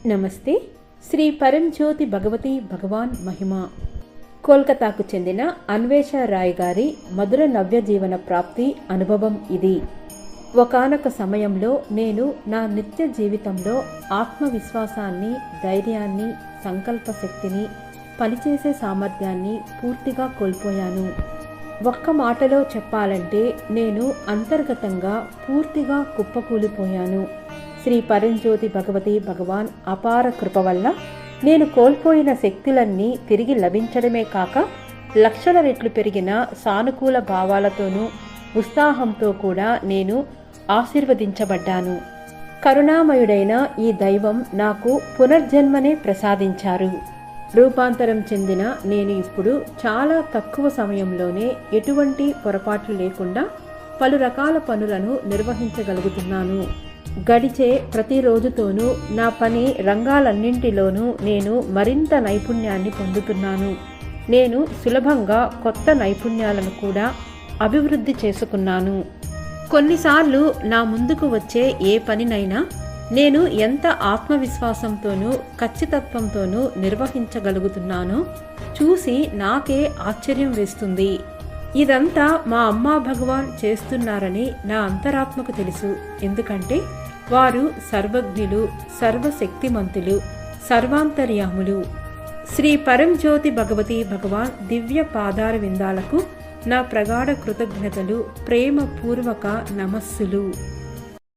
నమస్తే. శ్రీ పరంజ్యోతి భగవతి భగవాన్ మహిమ. కోల్కతాకు చెందిన అన్వేష రాయ్ గారి మధుర నవ్య జీవన ప్రాప్తి అనుభవం ఇది. ఒకానొక సమయంలో నేను నా నిత్య జీవితంలో ఆత్మవిశ్వాసాన్ని, ధైర్యాన్ని, సంకల్ప శక్తిని, పనిచేసే సామర్థ్యాన్ని పూర్తిగా కోల్పోయాను. ఒక్క మాటలో చెప్పాలంటే నేను అంతర్గతంగా పూర్తిగా కుప్పకూలిపోయాను. శ్రీ పరంజ్యోతి భగవతి భగవాన్ అపార కృప వల్ల నేను కోల్పోయిన శక్తులన్నీ తిరిగి లభించడమే కాక లక్షల రెట్లు పెరిగిన సానుకూల భావాలతోనూ ఉత్సాహంతో కూడా నేను ఆశీర్వదించబడ్డాను. కరుణామయుడైన ఈ దైవం నాకు పునర్జన్మనే ప్రసాదించారు. రూపాంతరం చెందిన నేను ఇప్పుడు చాలా తక్కువ సమయంలోనే ఎటువంటి పొరపాట్లు లేకుండా పలు రకాల పనులను నిర్వహించగలుగుతున్నాను. గడిచే ప్రతిరోజుతోనూ నా పని రంగాలన్నింటిలోనూ నేను మరింత నైపుణ్యాన్ని పొందుతున్నాను. నేను సులభంగా కొత్త నైపుణ్యాలను కూడా అభివృద్ధి చేసుకున్నాను. కొన్నిసార్లు నా ముందుకు వచ్చే ఏ పనినైనా నేను ఎంత ఆత్మవిశ్వాసంతోనూ ఖచ్చితత్వంతోనూ నిర్వహించగలుగుతున్నానో చూసి నాకే ఆశ్చర్యం వేస్తుంది. ఇదంతా మా అమ్మా భగవాన్ చేస్తున్నారని నా అంతరాత్మకు తెలుసు. ఎందుకంటే వారు సర్వజ్ఞులు, సర్వశక్తిమంతులు, సర్వాంతర్యాములు. శ్రీ పరంజ్యోతి భగవతి భగవాన్ దివ్య పాదార విందాలకు నా ప్రగాఢ కృతజ్ఞతలు, ప్రేమపూర్వక నమస్సులు.